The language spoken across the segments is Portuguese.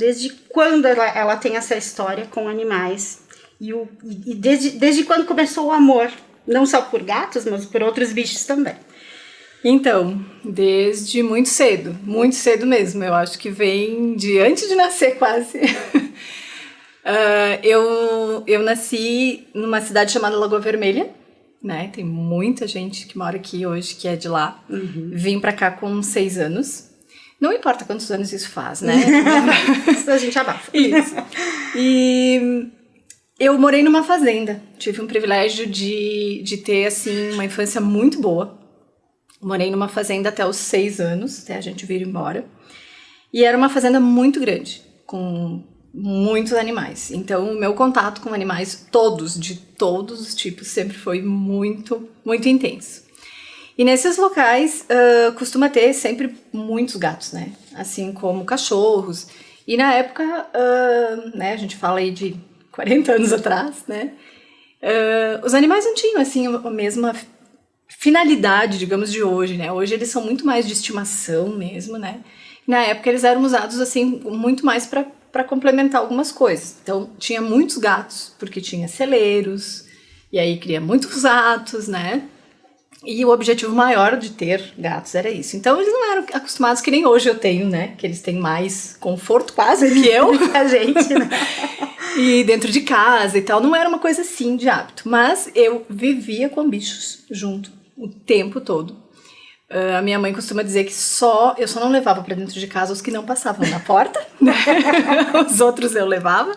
desde quando ela tem essa história com animais e desde quando começou o amor, não só por gatos, mas por outros bichos também. Então, desde muito cedo mesmo, eu acho que vem de antes de nascer quase. Eu nasci numa cidade chamada Lagoa Vermelha, né? Tem muita gente que mora aqui hoje que é de lá. Vim pra cá com 6 anos. Não importa quantos anos isso faz, né? Isso a gente abafa. Isso. E eu morei numa fazenda. Tive um privilégio de ter, assim, uma infância muito boa. Morei numa fazenda até os 6 anos, até a gente vir embora. E era uma fazenda muito grande, com muitos animais. Então, o meu contato com animais, de todos os tipos, sempre foi muito, muito intenso. E nesses locais, costuma ter sempre muitos gatos, né? Assim como cachorros. E na época, né, a gente fala aí de 40 anos atrás, né? Os animais não tinham, assim, a mesma finalidade, digamos, de hoje, né? Hoje eles são muito mais de estimação mesmo, né? Na época eles eram usados, assim, muito mais para complementar algumas coisas. Então, tinha muitos gatos, porque tinha celeiros, e aí cria muitos ratos, né? E o objetivo maior de ter gatos era isso. Então, eles não eram acostumados que nem hoje eu tenho, né? Que eles têm mais conforto quase que eu. A gente, né? E dentro de casa e tal, não era uma coisa assim de hábito. Mas eu vivia com bichos junto o tempo todo. A minha mãe costuma dizer que eu só não levava pra dentro de casa os que não passavam na porta, né? Os outros eu levava.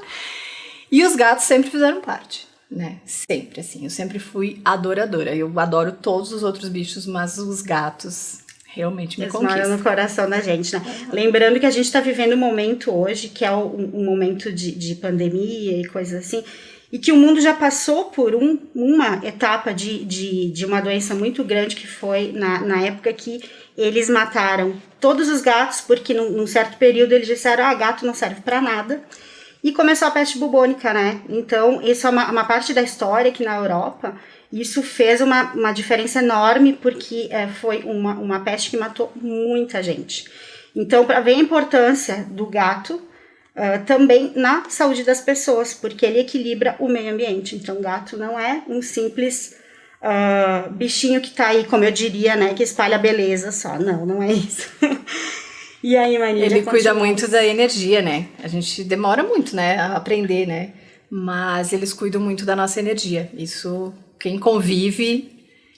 E os gatos sempre fizeram parte, né? Sempre, assim. Eu sempre fui adoradora. Eu adoro todos os outros bichos, mas os gatos realmente me conquistam. Eles moram no coração da gente, né? Lembrando que a gente tá vivendo um momento hoje, que é um momento de pandemia e coisas assim, e que o mundo já passou por uma etapa de uma doença muito grande, que foi na época que eles mataram todos os gatos, porque num certo período eles disseram, gato não serve para nada, e começou a peste bubônica, né? Então, isso é uma parte da história que na Europa, isso fez uma diferença enorme, porque foi uma peste que matou muita gente. Então, para ver a importância do gato, também na saúde das pessoas, porque ele equilibra o meio ambiente. Então, gato não é um simples bichinho que tá aí, como eu diria, né, que espalha beleza só. Não é isso. E aí, Maria? Ele cuida muito da energia, né? A gente demora muito, né, a aprender, né? Mas eles cuidam muito da nossa energia. Isso, quem convive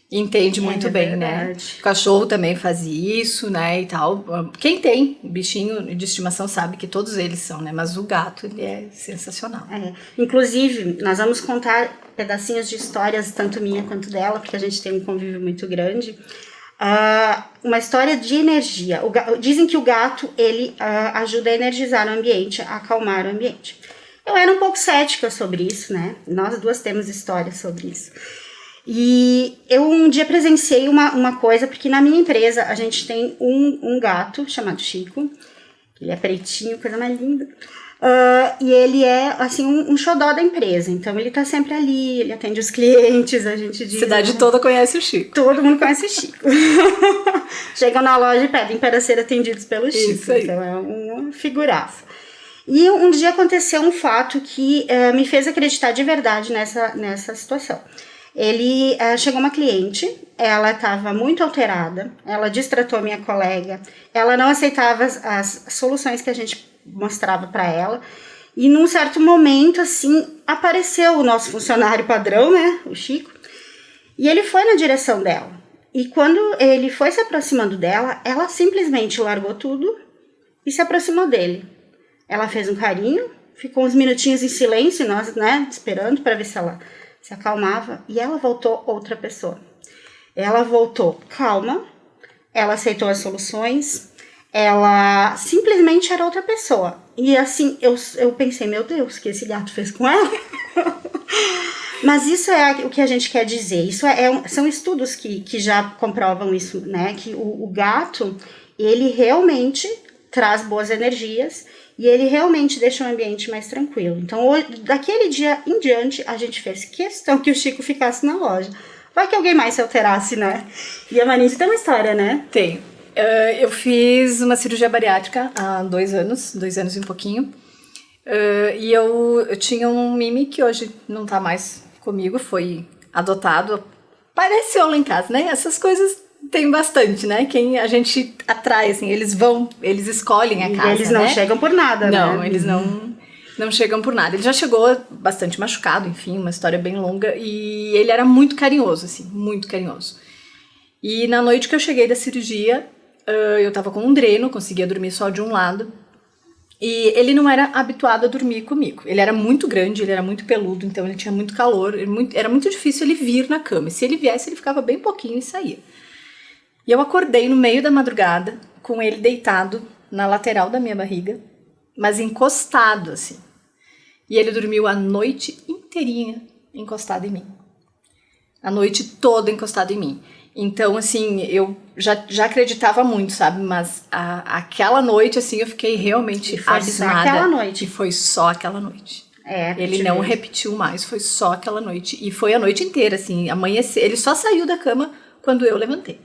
entende muito bem, verdade. né? O cachorro também faz isso, né, e tal. Quem tem bichinho de estimação sabe que todos eles são, né? Mas o gato, ele é sensacional. Inclusive, nós vamos contar pedacinhos de histórias, tanto minha quanto dela, porque a gente tem um convívio muito grande. Uma história de energia. Dizem que o gato, ele ajuda a energizar o ambiente, a acalmar o ambiente. Eu era um pouco cética sobre isso, né? Nós duas temos histórias sobre isso. E eu um dia presenciei uma coisa, porque na minha empresa a gente tem um gato chamado Chico, ele é pretinho, coisa mais linda, e ele é assim um xodó da empresa, então ele tá sempre ali, ele atende os clientes, a gente diz... A cidade toda conhece o Chico. Todo mundo conhece o Chico. Chegam na loja e pedem para ser atendidos pelo Chico, isso aí. Então é uma figuraça. E um dia aconteceu um fato que me fez acreditar de verdade nessa situação. Chegou uma cliente, ela estava muito alterada, ela distratou a minha colega, ela não aceitava as soluções que a gente mostrava para ela, e num certo momento, assim, apareceu o nosso funcionário padrão, né, o Chico, e ele foi na direção dela. E quando ele foi se aproximando dela, ela simplesmente largou tudo e se aproximou dele. Ela fez um carinho, ficou uns minutinhos em silêncio, nós, né, esperando para ver se ela se acalmava, e ela voltou outra pessoa. Ela voltou calma, ela aceitou as soluções, ela simplesmente era outra pessoa. E assim, eu pensei, meu Deus, o que esse gato fez com ela? Mas isso é o que a gente quer dizer, são estudos que já comprovam isso, né? Que o gato, ele realmente traz boas energias, e ele realmente deixa o ambiente mais tranquilo. Então, daquele dia em diante, a gente fez questão que o Chico ficasse na loja. Vai que alguém mais se alterasse, né? E a Manise tem uma história, né? Tem. Eu fiz uma cirurgia bariátrica há 2 anos e um pouquinho. E eu tinha um Mimi que hoje não tá mais comigo, foi adotado. Apareceu lá em casa, né? Essas coisas tem bastante, né? Quem a gente atrai, assim, eles escolhem a casa, eles não né? chegam por nada, não, né? Eles não chegam por nada. Ele já chegou bastante machucado, enfim, uma história bem longa. E ele era muito carinhoso, assim, muito carinhoso. E na noite que eu cheguei da cirurgia, eu tava com um dreno, conseguia dormir só de um lado. E ele não era habituado a dormir comigo. Ele era muito grande, ele era muito peludo, então ele tinha muito calor. Era muito difícil ele vir na cama. E se ele viesse, ele ficava bem pouquinho e saía. E eu acordei no meio da madrugada, com ele deitado na lateral da minha barriga, mas encostado, assim. E ele dormiu a noite inteirinha encostado em mim. A noite toda encostado em mim. Então, assim, eu já acreditava muito, sabe? Mas aquela noite, assim, eu fiquei realmente abismada. Só aquela noite. E foi só aquela noite. Ele não mesmo. repetiu mais, foi só aquela noite. E foi a noite inteira, assim, amanheceu. Ele só saiu da cama quando eu levantei.